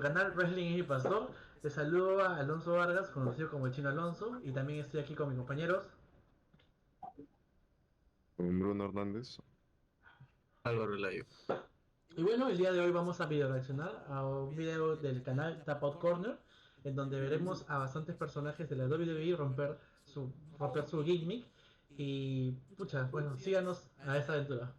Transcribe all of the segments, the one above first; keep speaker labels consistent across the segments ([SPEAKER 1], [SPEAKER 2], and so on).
[SPEAKER 1] canal Wrestling y Pastor. Te saludo a Alonso Vargas, conocido como el Chino Alonso, y también estoy aquí con mis compañeros.
[SPEAKER 2] Con Bruno Hernández.
[SPEAKER 3] Álvaro Layo.
[SPEAKER 1] Y bueno, el día de hoy vamos a video reaccionar a un video del canal Tapout Corner, en donde veremos a bastantes personajes de la WWE romper su gimmick. Y pucha, bueno, síganos a esta aventura.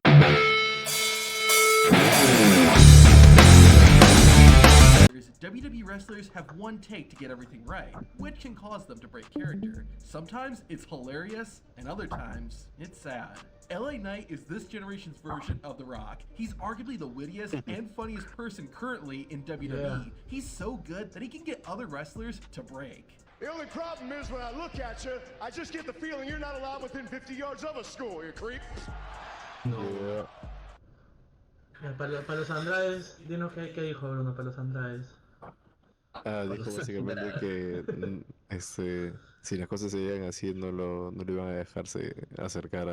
[SPEAKER 4] WWE wrestlers have one take to get everything right, which can cause them to break character. Sometimes it's hilarious, and other times it's sad. LA Knight is this generation's version of The Rock. He's arguably the wittiest and funniest person currently in WWE.
[SPEAKER 1] Yeah.
[SPEAKER 4] He's so good that he can get other wrestlers to break.
[SPEAKER 5] The only problem is when I look at you, I just get the feeling you're not allowed within 50 yards of a school, you creep.
[SPEAKER 2] Yeah.
[SPEAKER 1] Para los Andrades, dinos qué dijo Bruno para los Andrades.
[SPEAKER 2] Dijo básicamente que si las cosas se llegan así no lo iban a dejarse acercar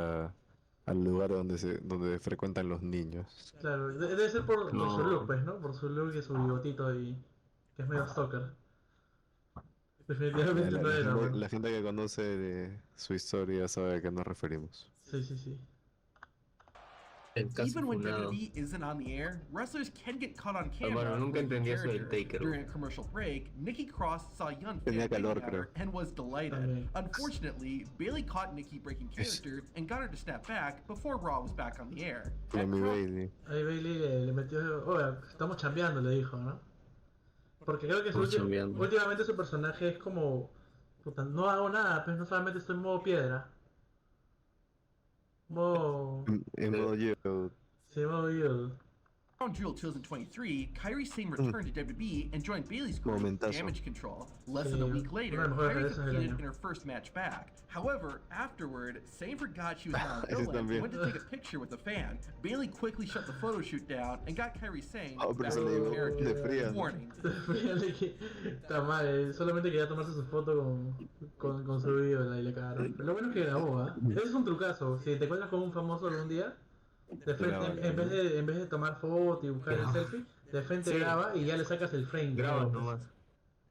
[SPEAKER 2] al lugar donde frecuentan los niños.
[SPEAKER 1] Claro, debe ser por su look, pues, ¿no? Por su look y su bigotito y que es medio stalker. Definitivamente no era, bueno.
[SPEAKER 2] La gente que conoce su historia sabe a qué nos referimos.
[SPEAKER 1] Sí.
[SPEAKER 3] El caso
[SPEAKER 4] Even when
[SPEAKER 3] funado.
[SPEAKER 4] WWE isn't on the air, wrestlers can get caught on camera.
[SPEAKER 3] Hermano, nunca
[SPEAKER 4] breaking
[SPEAKER 3] entendí eso del
[SPEAKER 4] character.
[SPEAKER 3] Taker.
[SPEAKER 4] During a commercial break, Nikki Cross saw a young fan
[SPEAKER 2] Tenía calor,
[SPEAKER 4] waving at her
[SPEAKER 2] creo.
[SPEAKER 4] and was delighted.
[SPEAKER 1] También.
[SPEAKER 4] Unfortunately, Bayley caught Nikki breaking character and got her to snap back before Raw was back on the air.
[SPEAKER 2] Con mi Bailey.
[SPEAKER 1] Ahí Bailey le metió, oye, estamos chambeando, le dijo, ¿no? Porque creo que
[SPEAKER 3] Estamos chambeando.
[SPEAKER 1] últimamente su personaje es como, puta, no hago nada, pues no solamente estoy en modo piedra. Modo...
[SPEAKER 2] En modo yo.
[SPEAKER 1] Sí, modo yield.
[SPEAKER 4] On Drill 2023, Kairi Sane returned to WWE and joined Bayley's group,
[SPEAKER 2] Momentazo.
[SPEAKER 4] Damage Control. Less than a week later,
[SPEAKER 1] Una de las mejores
[SPEAKER 4] Kairi
[SPEAKER 1] regresas del
[SPEAKER 4] competed
[SPEAKER 1] año.
[SPEAKER 4] in her first match back. However, afterward, Sane forgot she was now on
[SPEAKER 2] Ese
[SPEAKER 4] Villains and
[SPEAKER 2] también.
[SPEAKER 4] went to take a picture with a fan. Bayley quickly shut the photo shoot down and got Kairi Sane
[SPEAKER 2] Oh, pero
[SPEAKER 4] back
[SPEAKER 2] se le
[SPEAKER 4] in
[SPEAKER 2] llegó
[SPEAKER 4] character.
[SPEAKER 2] de fría.
[SPEAKER 4] Warning.
[SPEAKER 1] Fíjate que está mal, solamente quería tomarse su foto con su video y le cagaron. Pero lo bueno es que grabó, ¿ah? Ese es un trucazo. Si te encuentras con un famoso algún día, de frente, en vez de tomar foto y buscar el selfie, de frente
[SPEAKER 3] Sí.
[SPEAKER 1] graba y ya le sacas el frame.
[SPEAKER 3] Graba
[SPEAKER 1] ¿no?
[SPEAKER 3] nomás.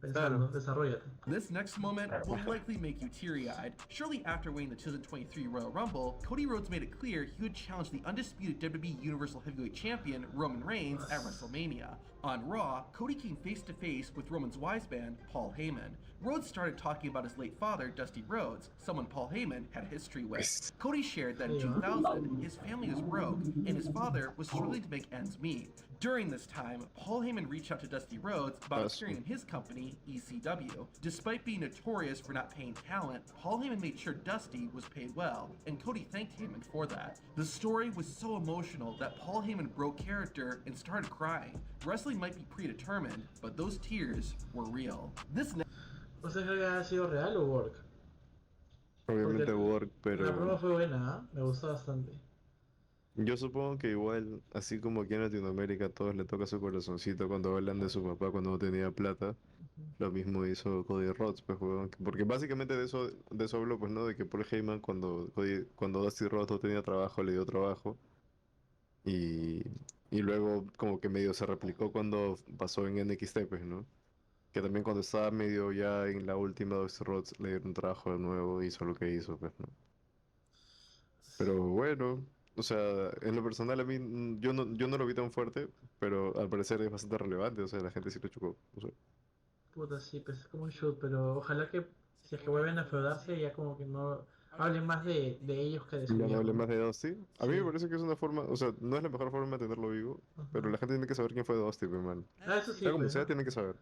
[SPEAKER 1] Pensando, desarrollate.
[SPEAKER 4] This next moment will likely make you teary-eyed. Shortly after winning the 2023 Royal Rumble, Cody Rhodes made it clear he would challenge the undisputed WWE Universal Heavyweight Champion Roman Reigns at WrestleMania. On Raw, Cody came face-to-face with Roman's wise man, Paul Heyman. Rhodes started talking about his late father, Dusty Rhodes, someone Paul Heyman had history with. Cody shared that in 2000, his family was broke, and his father was struggling to make ends meet. During this time, Paul Heyman reached out to Dusty Rhodes about appearing in his company, ECW. Despite being notorious for not paying talent, Paul Heyman made sure Dusty was paid well, and Cody thanked Heyman for that. The story was so emotional that Paul Heyman broke character and started crying. Wrestling might be predetermined, but those tears were real. This
[SPEAKER 1] ¿No sé si ha sido real o work?
[SPEAKER 2] Obviamente
[SPEAKER 1] Porque
[SPEAKER 2] work,
[SPEAKER 1] La prueba
[SPEAKER 2] pero
[SPEAKER 1] fue buena, ¿ah? Me gustó bastante.
[SPEAKER 2] yo supongo que igual, así como aquí en Latinoamérica a todos le toca su corazoncito cuando hablan de su papá cuando no tenía plata, lo mismo hizo Cody Rhodes, pues, weón. Porque básicamente de eso hablo, pues, ¿no? De que Paul Heyman cuando Dusty Rhodes no tenía trabajo, le dio trabajo. Y luego como que medio se replicó cuando pasó en NXT, pues, ¿no? Que también cuando estaba medio ya en la última Dusty Rhodes le dieron trabajo de nuevo, hizo lo que hizo, pues, ¿no? Pero bueno, o sea, en lo personal a mí, yo no lo vi tan fuerte, pero al parecer es bastante relevante, o sea, la gente sí lo chocó, o sea.
[SPEAKER 1] Puta, sí, pues es como un shoot, pero ojalá que si es que vuelven a feudarse ya como que no hablen más de ellos que de su
[SPEAKER 2] Ya no
[SPEAKER 1] viejo.
[SPEAKER 2] hablé más de Dusty. A mí
[SPEAKER 1] Sí.
[SPEAKER 2] me parece que es una forma, o sea, no es la mejor forma de mantenerlo vivo,
[SPEAKER 1] Ajá.
[SPEAKER 2] pero la gente tiene que saber quién fue Dusty, pues, man.
[SPEAKER 1] Eso sí,
[SPEAKER 2] Sea como
[SPEAKER 1] pues,
[SPEAKER 2] sea,
[SPEAKER 1] ¿no?
[SPEAKER 2] tienen que saber.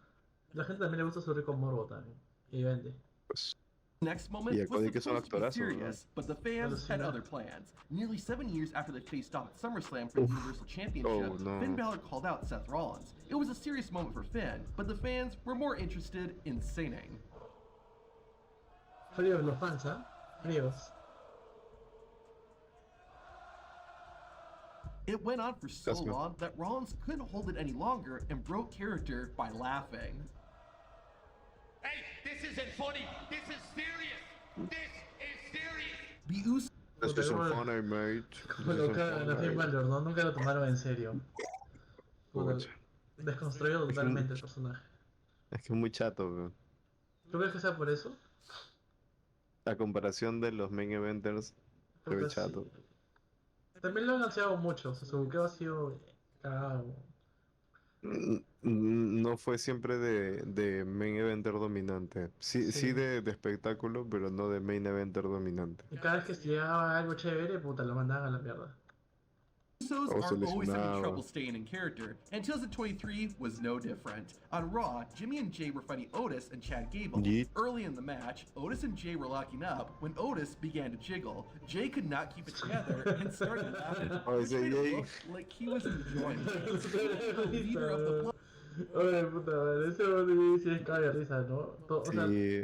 [SPEAKER 1] La gente también le gusta su rico morbo también. Y vende.
[SPEAKER 2] Pues,
[SPEAKER 4] next moment
[SPEAKER 2] Y a
[SPEAKER 4] was
[SPEAKER 2] Cody, que es un
[SPEAKER 4] supposed to be
[SPEAKER 2] actorazo, ¿no?
[SPEAKER 4] serious, but the fans had
[SPEAKER 1] Alucina.
[SPEAKER 4] other plans. Nearly 7 years after they faced off at SummerSlam for the Universal Championship,
[SPEAKER 2] Oh, no.
[SPEAKER 4] Finn Balor called out Seth Rollins. It was a serious moment for Finn, but the fans were more interested in singing.
[SPEAKER 1] Fríos los fans, ¿ah? Fríos.
[SPEAKER 4] It went on for so
[SPEAKER 2] That's good.
[SPEAKER 4] long that Rollins couldn't hold it any longer and broke character by laughing.
[SPEAKER 5] Hey, this isn't funny. This is serious. This is serious.
[SPEAKER 4] The Usos
[SPEAKER 2] That's just
[SPEAKER 1] Puta,
[SPEAKER 2] some
[SPEAKER 1] como-
[SPEAKER 2] funny, mate.
[SPEAKER 1] Como lo cagan a Finn Balor, ¿no? Nunca lo tomaron en serio. Puta,
[SPEAKER 2] Pucha.
[SPEAKER 1] desconstruido totalmente el personaje.
[SPEAKER 2] Es que es muy chato, weón.
[SPEAKER 1] ¿Tú crees que sea por eso?
[SPEAKER 2] A comparación de los main eventers, se ve
[SPEAKER 1] Puta, sí.
[SPEAKER 2] chato.
[SPEAKER 1] También lo han ansiado mucho, o sea, su buqueo ha sido cagado.
[SPEAKER 2] No fue siempre de main eventer dominante. Sí, sí
[SPEAKER 1] Sí.
[SPEAKER 2] de espectáculo, pero no de main eventer dominante.
[SPEAKER 1] Y cada vez que llegaba algo chévere, puta, lo mandaban a la mierda.
[SPEAKER 4] Usos
[SPEAKER 2] O se
[SPEAKER 4] are always having
[SPEAKER 2] lesionaba.
[SPEAKER 4] trouble staying in character, and 2023 was no different. On Raw, Jimmy and Jay were fighting Otis and Chad Gable.
[SPEAKER 2] Yeet.
[SPEAKER 4] Early in the match, Otis and Jay were locking up when Otis began to jiggle. Jay could not keep it together and started laughing,
[SPEAKER 2] Oh,
[SPEAKER 4] which
[SPEAKER 2] ese
[SPEAKER 4] made
[SPEAKER 2] Jay.
[SPEAKER 4] it look like he was enjoying it. The leader of the Blood
[SPEAKER 1] Oye, puta madre, ese hombre sí se cae de risa, ¿no? O sea,
[SPEAKER 2] Sí,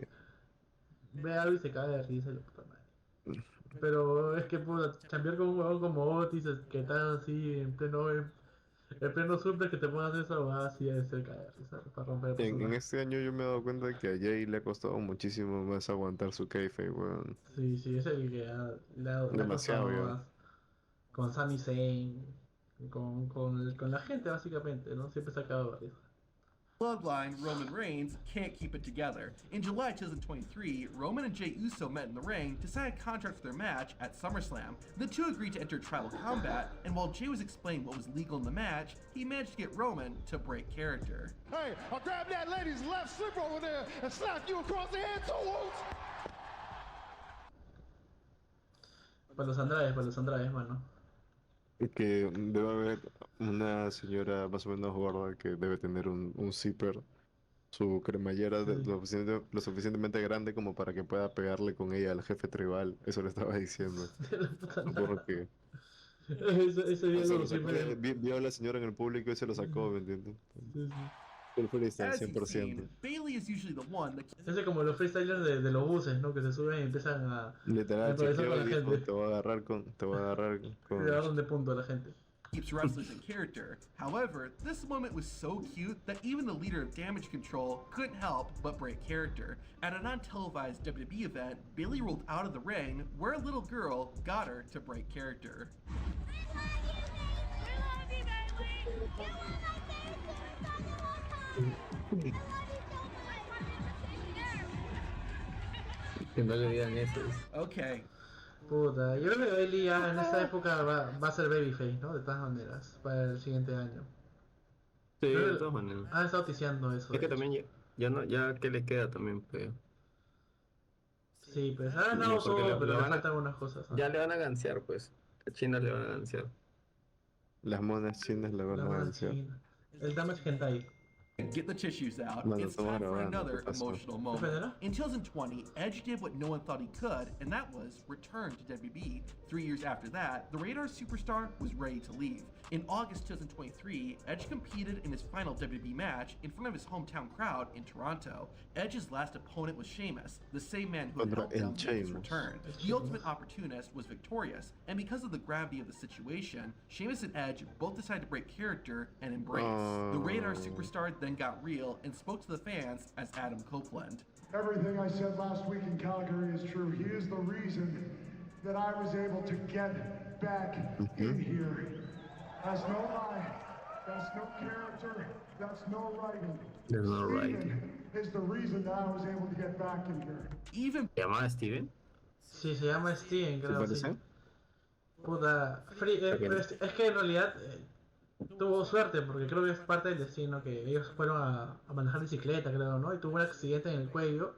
[SPEAKER 1] ve algo y se cae de risa, la puta madre. Pero es que, puta, cambiar con un huevón como Otis, que estás así en pleno super, que te pongas esa abogada así de se cae de risa, para romper el
[SPEAKER 2] en
[SPEAKER 1] personaje.
[SPEAKER 2] este año yo me he dado cuenta de que a Jay le ha costado muchísimo más aguantar su kayfabe, weón.
[SPEAKER 1] Sí, sí, es el que le ha
[SPEAKER 2] Demasiado,
[SPEAKER 1] costado
[SPEAKER 2] ya.
[SPEAKER 1] más. Con Sami Zayn, con la gente, básicamente, ¿no? Siempre se ha cagado de risa.
[SPEAKER 4] Bloodline, Roman Reigns, can't keep it together. In July 2023, Roman and Jey Uso met in the ring to sign a contract for their match at SummerSlam. The two agreed to enter tribal combat, and while Jey was explaining what was legal in the match, he managed to get Roman to break character.
[SPEAKER 5] Hey, I'll grab that lady's left slipper over there and slap you across the head, Toes!
[SPEAKER 1] Para los Andrades, mano.
[SPEAKER 2] Que debe haber una señora más o menos gorda que debe tener un zipper, su cremallera
[SPEAKER 1] Sí.
[SPEAKER 2] lo suficientemente grande como para que pueda pegarle con ella al jefe tribal. Eso le estaba diciendo.
[SPEAKER 1] De la puta madre.
[SPEAKER 2] Porque
[SPEAKER 1] Ese
[SPEAKER 2] o
[SPEAKER 1] día
[SPEAKER 2] sea,
[SPEAKER 1] lo
[SPEAKER 2] lo sacó
[SPEAKER 1] siempre.
[SPEAKER 2] vio a la señora en el público y se lo sacó, ¿me entiendes?
[SPEAKER 1] Sí, sí.
[SPEAKER 2] El freestyle,
[SPEAKER 4] As you've
[SPEAKER 2] 100%.
[SPEAKER 4] seen, Bailey is usually the one that
[SPEAKER 1] Ese como los freestylers de los buses, ¿no? Que se suben y empiezan a
[SPEAKER 2] Literal,
[SPEAKER 1] improvisar
[SPEAKER 2] chequeo
[SPEAKER 1] con
[SPEAKER 2] y
[SPEAKER 1] la
[SPEAKER 2] dijo,
[SPEAKER 1] gente.
[SPEAKER 2] te voy a agarrar con...
[SPEAKER 1] Le dan de punto a la gente.
[SPEAKER 4] keeps wrestlers in character. However, this moment was so cute that even the leader of Damage Control couldn't help but break character. At a non-televised WWE event, Bailey rolled out of the ring where a little girl got her to break character.
[SPEAKER 3] Que no le digan eso.
[SPEAKER 4] Okay,
[SPEAKER 1] Puta, yo creo que Bailey ya en esta época va a ser babyface, ¿no? De todas maneras, para el siguiente año.
[SPEAKER 3] Sí,
[SPEAKER 1] Pero-
[SPEAKER 3] de todas maneras.
[SPEAKER 1] Han estado ticiando eso.
[SPEAKER 3] Es que
[SPEAKER 1] de hecho.
[SPEAKER 3] también ya no, ya que le queda también, pues.
[SPEAKER 1] Sí, pues ha ganado
[SPEAKER 3] No, porque
[SPEAKER 1] todo,
[SPEAKER 3] le
[SPEAKER 1] pero le
[SPEAKER 3] van a-
[SPEAKER 1] faltan algunas cosas. ¿no?
[SPEAKER 3] Ya le van a gansear, pues. A China le van a gansear.
[SPEAKER 2] Las monas chinas la van
[SPEAKER 1] La
[SPEAKER 2] a
[SPEAKER 1] más
[SPEAKER 2] vencer.
[SPEAKER 1] china. El Damage Hentai.
[SPEAKER 4] get the tissues out.
[SPEAKER 2] Bueno,
[SPEAKER 4] It's
[SPEAKER 2] estamos
[SPEAKER 4] time for
[SPEAKER 2] grabando,
[SPEAKER 4] another
[SPEAKER 2] ¿qué pasó?
[SPEAKER 4] emotional
[SPEAKER 1] ¿Qué
[SPEAKER 4] moment.
[SPEAKER 1] era?
[SPEAKER 4] In 2020, Edge did what no one thought he could, and that was return to WWE. 3 years after that, the Radar superstar was ready to leave. In August 2023, Edge competed in his final WWE match in front of his hometown crowd in Toronto. Edge's last opponent was Sheamus, the same man who had
[SPEAKER 2] Contra
[SPEAKER 4] helped him
[SPEAKER 2] el
[SPEAKER 4] make his
[SPEAKER 2] Sheamus.
[SPEAKER 4] return. The
[SPEAKER 1] Sheamus.
[SPEAKER 4] Ultimate Opportunist was victorious, and because of the gravity of the situation, Sheamus and Edge both decided to break character and embrace. The Radar
[SPEAKER 2] Oh.
[SPEAKER 4] superstar then got real and spoke to the fans as Adam Copeland.
[SPEAKER 6] Everything I said last week in Calgary is true. He is the reason that I was able to get back in here. That's no lie. That's no character. That's no writing.
[SPEAKER 3] There's no writing.
[SPEAKER 6] Steven is the reason that I was able to get back in here.
[SPEAKER 4] Even
[SPEAKER 3] ¿Se llamaba Steven?
[SPEAKER 1] Sí, se llama Steven,
[SPEAKER 2] ¿Te
[SPEAKER 1] creo. Sí.
[SPEAKER 2] parece?
[SPEAKER 1] Puta, es que en realidad tuvo suerte porque creo que es parte del destino que ellos fueron a manejar bicicleta, creo, ¿no? Y tuvo un accidente en el cuello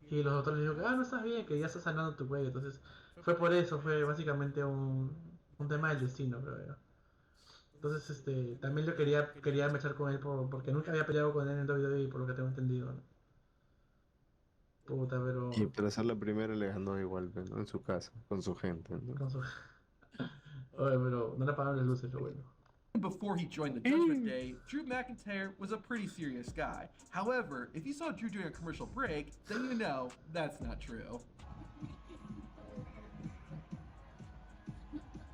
[SPEAKER 1] y los doctores le dijeron que no estás bien, que ya estás sanando tu cuello. Entonces fue por eso, fue básicamente un tema del destino, creo yo. Entonces también yo quería mechar con él porque nunca había peleado con él en WWE, por lo que tengo entendido, ¿no? Puta, pero...
[SPEAKER 2] Y para ser la primera le ganó igual, ¿no? En su casa, con su gente, ¿no?
[SPEAKER 1] con su- Oye, pero no le apagaron las luces, lo bueno.
[SPEAKER 4] before he joined the Judgment Day, Drew McIntyre was a pretty serious guy. However, if you saw Drew during a commercial break, then you know that's not true.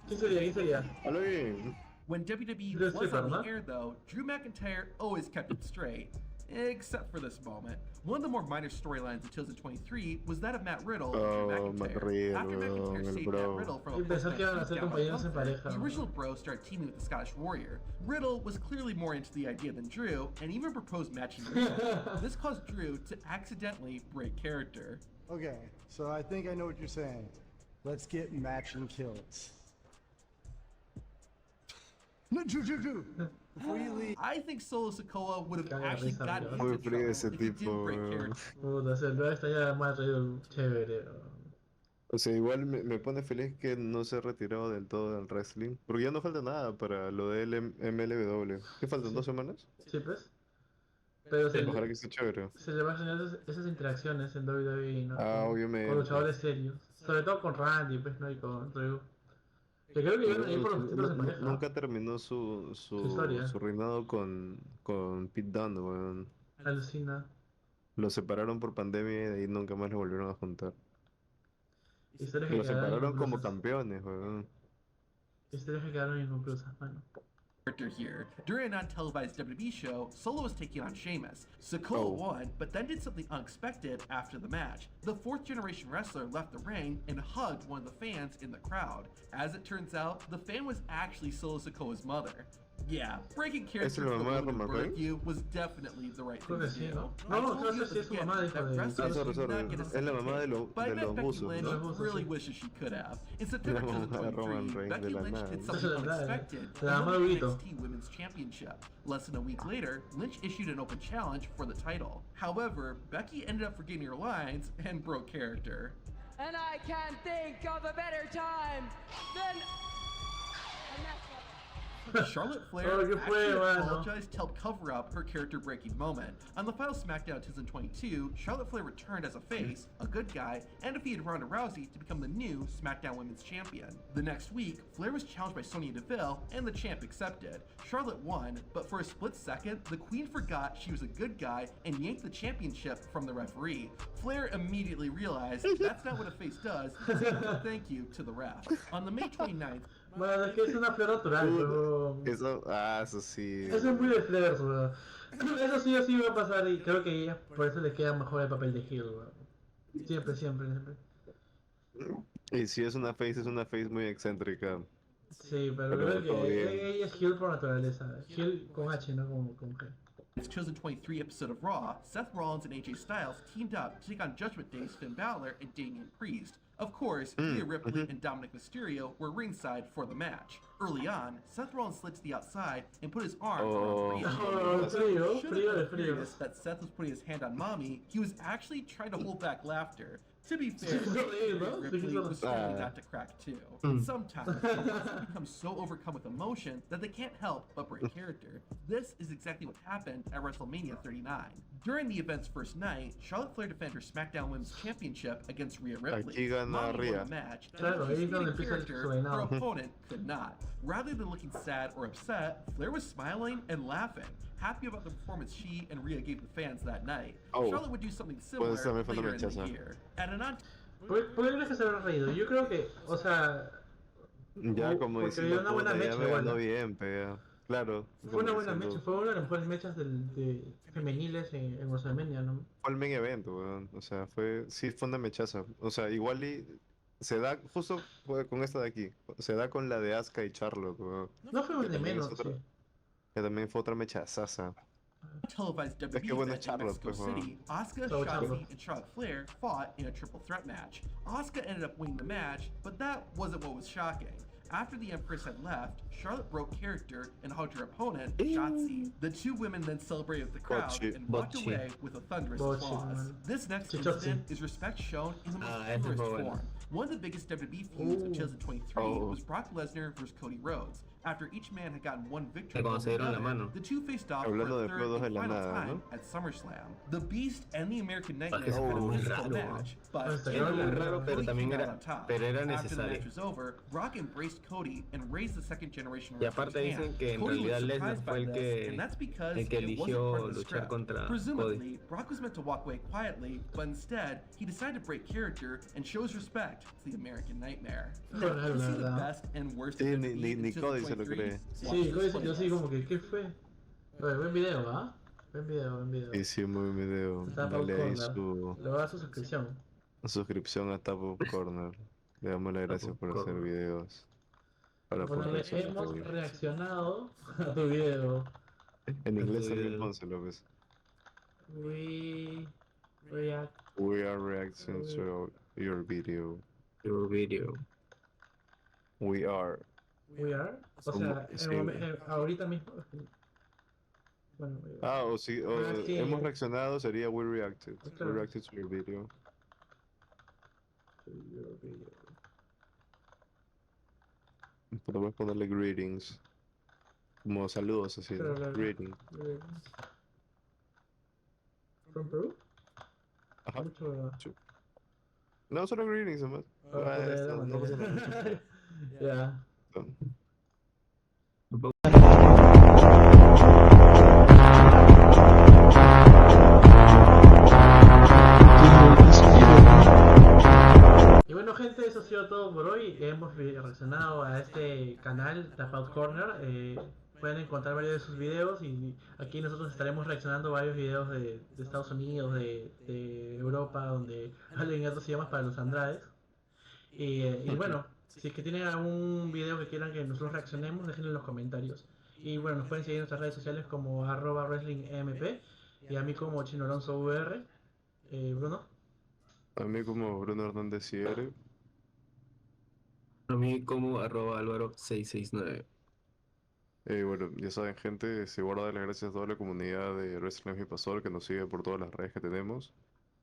[SPEAKER 1] ¿Quién sería?
[SPEAKER 2] Habla bien.
[SPEAKER 4] When WWE
[SPEAKER 1] Drew
[SPEAKER 4] was on
[SPEAKER 1] Stripper,
[SPEAKER 4] the
[SPEAKER 1] ¿no?
[SPEAKER 4] air, though, Drew McIntyre always kept it straight. except for this moment. One of the more minor storylines of 2023 was that of Matt Riddle
[SPEAKER 2] Oh,
[SPEAKER 4] and Drew
[SPEAKER 2] Matt
[SPEAKER 4] McIntyre.
[SPEAKER 2] Riddle,
[SPEAKER 4] After McIntyre
[SPEAKER 2] el
[SPEAKER 4] saved
[SPEAKER 2] bro.
[SPEAKER 4] Matt Riddle from
[SPEAKER 1] Y
[SPEAKER 4] a
[SPEAKER 1] pensó que iban a ser
[SPEAKER 4] post-match
[SPEAKER 1] compañeros en
[SPEAKER 4] beatdown by
[SPEAKER 1] pareja,
[SPEAKER 4] Gunther, the
[SPEAKER 1] ¿no?
[SPEAKER 4] original bro started teaming with the Scottish Warrior. Riddle was clearly more into the idea than Drew, and even proposed matching music. This caused Drew to accidentally break character.
[SPEAKER 7] Okay, so I think I know what you're saying. Let's get matching kills. No, Drew. Before you leave.
[SPEAKER 4] I think Solo Sikoa would have
[SPEAKER 1] Caga de
[SPEAKER 4] actually
[SPEAKER 1] risa,
[SPEAKER 4] gotten
[SPEAKER 1] bro.
[SPEAKER 4] into
[SPEAKER 2] Muy
[SPEAKER 4] trouble
[SPEAKER 2] frío ese
[SPEAKER 4] if he
[SPEAKER 2] tipo,
[SPEAKER 4] didn't break
[SPEAKER 2] weón.
[SPEAKER 4] character.
[SPEAKER 1] Puta, se lo estaría más reído chévere.
[SPEAKER 2] O sea, igual me pone feliz que no se ha retirado del todo del wrestling. Porque ya no falta nada para lo del MLW. ¿Qué faltan? ¿2 semanas?
[SPEAKER 1] Sí, pues. Pero
[SPEAKER 2] Ojalá que esté chévere.
[SPEAKER 1] se le va a generar esas interacciones en WWE, ¿no?
[SPEAKER 2] Ah,
[SPEAKER 1] Con
[SPEAKER 2] obviamente.
[SPEAKER 1] luchadores serios. Sobre todo con Randy, pues, ¿no? Y con Drew. Que creo que iban a ir por los títulos en pareja.
[SPEAKER 2] Nunca terminó su
[SPEAKER 1] historia.
[SPEAKER 2] su reinado con Pete Dunne, weón.
[SPEAKER 1] Alucina.
[SPEAKER 2] Lo separaron por pandemia y de ahí nunca más lo volvieron a juntar.
[SPEAKER 1] Historias que
[SPEAKER 2] Lo
[SPEAKER 1] quedaron
[SPEAKER 2] separaron como
[SPEAKER 1] inconclusas.
[SPEAKER 2] campeones, weón.
[SPEAKER 1] Historias que quedaron inconclusas, mano.
[SPEAKER 4] Character here. During a non-televised WWE show, Solo was taking on Sheamus. Sikoa won, but then did something unexpected after the match. The 4th-generation wrestler left the ring and hugged one of the fans in the crowd. As it turns out, the fan was actually Solo Sikoa's mother. Yeah, breaking character
[SPEAKER 2] la
[SPEAKER 4] for the
[SPEAKER 2] mamá de
[SPEAKER 4] woman who
[SPEAKER 2] Roman
[SPEAKER 4] birthed you was definitely the right thing
[SPEAKER 1] Creo
[SPEAKER 4] to
[SPEAKER 1] que sí,
[SPEAKER 4] do.
[SPEAKER 1] ¿no?
[SPEAKER 4] I
[SPEAKER 1] No,
[SPEAKER 4] told
[SPEAKER 1] creo
[SPEAKER 4] you
[SPEAKER 1] que
[SPEAKER 4] at
[SPEAKER 1] sí
[SPEAKER 4] the
[SPEAKER 1] es su
[SPEAKER 4] beginning
[SPEAKER 1] mamá, hijo
[SPEAKER 4] that
[SPEAKER 1] de...
[SPEAKER 4] wrestlers
[SPEAKER 2] sorry,
[SPEAKER 4] do not get a
[SPEAKER 2] es la
[SPEAKER 4] second
[SPEAKER 2] mamá de,
[SPEAKER 4] take, but I
[SPEAKER 2] de
[SPEAKER 4] bet
[SPEAKER 2] los
[SPEAKER 4] Becky
[SPEAKER 2] buzos,
[SPEAKER 4] Lynch
[SPEAKER 2] ¿no?
[SPEAKER 1] Los buzos,
[SPEAKER 4] really
[SPEAKER 1] sí.
[SPEAKER 4] wishes she could have. In September
[SPEAKER 2] La mamá de Roman
[SPEAKER 4] 2023,
[SPEAKER 2] Reigns
[SPEAKER 4] Becky
[SPEAKER 2] de la
[SPEAKER 4] Lynch
[SPEAKER 2] nada.
[SPEAKER 4] did
[SPEAKER 1] Eso
[SPEAKER 4] something
[SPEAKER 1] es verdad,
[SPEAKER 4] unexpected
[SPEAKER 1] la
[SPEAKER 4] and
[SPEAKER 1] mamá
[SPEAKER 4] won
[SPEAKER 1] de
[SPEAKER 4] the
[SPEAKER 1] Vito.
[SPEAKER 4] NXT Women's Championship. Less than a week later, Lynch issued an open challenge for the title. However, Becky ended up forgetting her lines and broke character.
[SPEAKER 8] And I can't think of a better time than... And that's what...
[SPEAKER 4] Charlotte Flair
[SPEAKER 1] Oh, qué
[SPEAKER 4] actually
[SPEAKER 1] fue, mano.
[SPEAKER 4] apologized to help cover up her character-breaking moment. On the final SmackDown 2022, Charlotte Flair returned as a face, a good guy, and defeated Ronda Rousey to become the new SmackDown Women's Champion. The next week, Flair was challenged by Sonya Deville, and the champ accepted. Charlotte won, but for a split second, the Queen forgot she was a good guy and yanked the championship from the referee. Flair immediately realized that's not what a face does, and said thank you to the ref. On the May 29th,
[SPEAKER 1] Bueno, es que es una flor natural, pero...
[SPEAKER 2] Eso sí.
[SPEAKER 1] Eso es muy de Flair, weón. Eso sí o sí va a pasar y creo que ella por eso le queda mejor el papel de heel, weón. Siempre.
[SPEAKER 2] Y si es una face muy excéntrica.
[SPEAKER 1] Sí, pero
[SPEAKER 2] Pero
[SPEAKER 1] creo
[SPEAKER 2] todo
[SPEAKER 1] que
[SPEAKER 2] bien.
[SPEAKER 1] ella es heel por naturaleza. Heel con H, no con G.
[SPEAKER 4] Its chosen 23 episode of Raw, Seth Rollins and AJ Styles teamed up to take on Judgment Day's Finn Balor and Damian Priest. Of course, Rhea Ripley and Dominic Mysterio were ringside for the match. Early on, Seth Rollins slid to the outside and put his arms around Rhea.
[SPEAKER 1] Oh, frío,
[SPEAKER 4] Should have
[SPEAKER 1] frío de
[SPEAKER 4] been
[SPEAKER 1] frío.
[SPEAKER 4] furious that Seth was putting his hand on Mommy, he was actually trying to hold back laughter. To be fair,
[SPEAKER 1] Sí, ¿no?
[SPEAKER 4] Rhea Ripley was starting not to crack too. Sometimes, people become so overcome with emotion that they can't help but break character. This is exactly what happened at WrestleMania 39. During the event's first night, Charlotte Flair defended her SmackDown Women's Championship against Rhea Ripley.
[SPEAKER 2] Aquí gana
[SPEAKER 4] Mommy won
[SPEAKER 2] Rhea.
[SPEAKER 4] the match, and
[SPEAKER 1] Claro,
[SPEAKER 4] when she
[SPEAKER 1] ahí es donde
[SPEAKER 4] stayed in
[SPEAKER 1] empieza
[SPEAKER 4] character,
[SPEAKER 1] su
[SPEAKER 4] her
[SPEAKER 1] reinado.
[SPEAKER 4] opponent could not. Rather than looking sad or upset, Flair was smiling and laughing, happy about the performance she and Rhea gave the fans that night.
[SPEAKER 2] Oh.
[SPEAKER 4] Charlotte would do something similar
[SPEAKER 2] Pues también fue una
[SPEAKER 4] later in the
[SPEAKER 2] mechaza.
[SPEAKER 4] year. At a non
[SPEAKER 1] ¿Por qué crees que se habrá reído? Yo creo que, o sea,
[SPEAKER 2] Ya como
[SPEAKER 1] porque
[SPEAKER 2] diciendo,
[SPEAKER 1] dio una buena
[SPEAKER 2] puta, ya
[SPEAKER 1] mecha
[SPEAKER 2] me
[SPEAKER 1] igual,
[SPEAKER 2] ganó
[SPEAKER 1] ¿no?
[SPEAKER 2] bien, pero claro.
[SPEAKER 1] fue
[SPEAKER 2] como
[SPEAKER 1] una buena
[SPEAKER 2] diciendo,
[SPEAKER 1] mecha, fue una de las mejores mechas de femeniles en WrestleMania, ¿no?
[SPEAKER 2] Fue el main event, weón. O sea, sí fue una mechaza. O sea, igual y se da, justo fue con esta de aquí, se da con la de Asuka y Charlotte, weón.
[SPEAKER 1] No fue de
[SPEAKER 2] también
[SPEAKER 1] menos,
[SPEAKER 2] es otra.
[SPEAKER 1] sí.
[SPEAKER 2] Que también fue otra mechazaza.
[SPEAKER 4] televised
[SPEAKER 2] que
[SPEAKER 4] WWE
[SPEAKER 2] bueno,
[SPEAKER 4] event in
[SPEAKER 2] Charlotte,
[SPEAKER 4] Mexico
[SPEAKER 2] pues, bueno.
[SPEAKER 4] City, Asuka,
[SPEAKER 1] So
[SPEAKER 4] Shotzi,
[SPEAKER 1] Charlotte.
[SPEAKER 4] and Charlotte Flair fought in a triple threat match. Asuka ended up winning the match, but that wasn't what was shocking. After the Empress had left, Charlotte broke character and hugged her opponent, Shotzi. The two women then celebrated with the crowd
[SPEAKER 2] Bocce.
[SPEAKER 4] and walked
[SPEAKER 3] Bocce.
[SPEAKER 4] away with a thunderous
[SPEAKER 1] Bocce,
[SPEAKER 4] applause.
[SPEAKER 1] man.
[SPEAKER 4] This next
[SPEAKER 1] Chichotzi.
[SPEAKER 4] incident is respect shown in the most
[SPEAKER 3] Ah, ese
[SPEAKER 4] purest
[SPEAKER 3] fue bueno.
[SPEAKER 4] form. One of the biggest WWE feuds of
[SPEAKER 1] Ooh.
[SPEAKER 4] 2023
[SPEAKER 2] Oh.
[SPEAKER 4] was Brock Lesnar versus Cody Rhodes. After each man had gotten one victory
[SPEAKER 3] Cuando
[SPEAKER 4] over
[SPEAKER 3] se dieron la
[SPEAKER 4] another,
[SPEAKER 3] mano.
[SPEAKER 4] the two faced off
[SPEAKER 2] Hablando
[SPEAKER 4] for a
[SPEAKER 2] de
[SPEAKER 4] third
[SPEAKER 2] feudos de
[SPEAKER 4] and
[SPEAKER 2] la
[SPEAKER 4] final
[SPEAKER 2] nada,
[SPEAKER 4] time
[SPEAKER 2] ¿no?
[SPEAKER 4] at SummerSlam. The Beast and the American Nightmare
[SPEAKER 3] eso
[SPEAKER 4] had a
[SPEAKER 3] fue
[SPEAKER 4] physical
[SPEAKER 3] raro.
[SPEAKER 4] match, but
[SPEAKER 1] Pues,
[SPEAKER 4] in
[SPEAKER 1] era
[SPEAKER 4] the end,
[SPEAKER 3] raro, pero
[SPEAKER 4] Cody
[SPEAKER 3] también
[SPEAKER 4] came out
[SPEAKER 3] era-
[SPEAKER 4] on top.
[SPEAKER 3] pero era
[SPEAKER 4] After the
[SPEAKER 3] necesario.
[SPEAKER 4] match was over, Brock embraced Cody and raised the second generation
[SPEAKER 3] Y aparte
[SPEAKER 4] referee's
[SPEAKER 3] dicen
[SPEAKER 4] hand.
[SPEAKER 3] que en
[SPEAKER 4] Cody was
[SPEAKER 3] realidad Lesnar
[SPEAKER 4] surprised
[SPEAKER 3] fue
[SPEAKER 4] by
[SPEAKER 3] el
[SPEAKER 4] this,
[SPEAKER 3] que-
[SPEAKER 4] and that's because
[SPEAKER 3] el que
[SPEAKER 4] it wasn't
[SPEAKER 3] eligió
[SPEAKER 4] part of the
[SPEAKER 3] luchar
[SPEAKER 4] script.
[SPEAKER 3] contra
[SPEAKER 4] Presumably, Brock was meant to walk away quietly, but instead, he decided to break character and show his respect to the American Nightmare.
[SPEAKER 1] Qué raro,
[SPEAKER 4] To see
[SPEAKER 1] la
[SPEAKER 4] the
[SPEAKER 1] verdad.
[SPEAKER 4] best and worst
[SPEAKER 2] Sí,
[SPEAKER 4] of
[SPEAKER 2] ni
[SPEAKER 4] WWE in
[SPEAKER 2] Cody se lo
[SPEAKER 4] 2023,
[SPEAKER 2] cree.
[SPEAKER 4] watch
[SPEAKER 1] Sí,
[SPEAKER 4] this
[SPEAKER 1] Cody se quedó
[SPEAKER 4] playlist.
[SPEAKER 1] así como que, ¿qué fue? Oye, buen video, ¿ah? Buen video, buen video.
[SPEAKER 2] Sí, sí, muy video.
[SPEAKER 1] Tapout
[SPEAKER 2] Dale ahí
[SPEAKER 1] Corner. Le voy a dar su suscripción.
[SPEAKER 2] suscripción a Tapout Corner. Le damos las gracias
[SPEAKER 3] Tapout
[SPEAKER 2] por hacer
[SPEAKER 3] Corner.
[SPEAKER 2] videos.
[SPEAKER 1] Voy
[SPEAKER 2] Para
[SPEAKER 1] a
[SPEAKER 2] por
[SPEAKER 1] ponerle,
[SPEAKER 2] reaccionar a tu
[SPEAKER 1] hemos
[SPEAKER 2] video.
[SPEAKER 1] reaccionado a tu video.
[SPEAKER 2] En inglés
[SPEAKER 3] Este
[SPEAKER 2] también
[SPEAKER 3] video.
[SPEAKER 2] pónselo, pues.
[SPEAKER 1] We react.
[SPEAKER 2] We are reacting to your video.
[SPEAKER 3] Your video.
[SPEAKER 2] We are.
[SPEAKER 1] We are. O sea,
[SPEAKER 2] Sí.
[SPEAKER 1] ahorita mismo. Bueno,
[SPEAKER 2] O sí,
[SPEAKER 1] sí.
[SPEAKER 2] hemos reaccionado, sería we reacted.
[SPEAKER 1] Claro.
[SPEAKER 2] We reacted to your video.
[SPEAKER 1] Your video.
[SPEAKER 2] Podemos ponerle greetings. Como saludos así.
[SPEAKER 1] Claro, claro.
[SPEAKER 2] Greetings.
[SPEAKER 1] From Peru?
[SPEAKER 2] Ajá.
[SPEAKER 1] Mucho.
[SPEAKER 2] Sí. No, solo greetings nomás. No pasa nada.
[SPEAKER 1] Ya. Y bueno gente, eso ha sido todo por hoy. Hemos reaccionado a este canal, Tapout Corner. Pueden encontrar varios de sus videos y aquí nosotros estaremos reaccionando a varios videos de Estados Unidos, de Europa, donde hablen otros idiomas para los Andrades. Y bueno, si es que tienen algún video que quieran que nosotros reaccionemos, déjenlo en los comentarios. Y bueno, nos pueden seguir en nuestras redes sociales como @wrestlingmp y a mí como chinoronzovr. Bruno.
[SPEAKER 2] A mí como Bruno Hernández CR.
[SPEAKER 3] A mí como @Álvaro669.
[SPEAKER 2] Bueno, ya saben, gente, se guarda las gracias a toda la comunidad de Wrestling Mi Pastor que nos sigue por todas las redes que tenemos.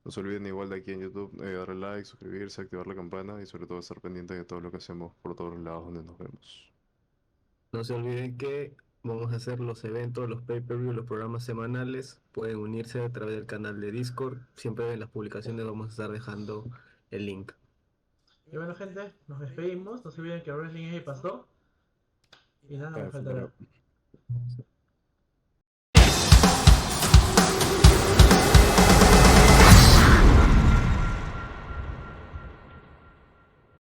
[SPEAKER 2] No se olviden igual de aquí en YouTube, darle like, suscribirse, activar la campana y sobre todo estar pendientes de todo lo que hacemos por todos los lados donde nos vemos.
[SPEAKER 3] No se olviden que vamos a hacer los eventos, los pay-per-view, los programas semanales. Pueden unirse a través del canal de Discord. Siempre en las publicaciones vamos a estar dejando el link.
[SPEAKER 1] Y bueno gente, nos despedimos. No se olviden que Wrestling es pasó. Y nada, me faltará.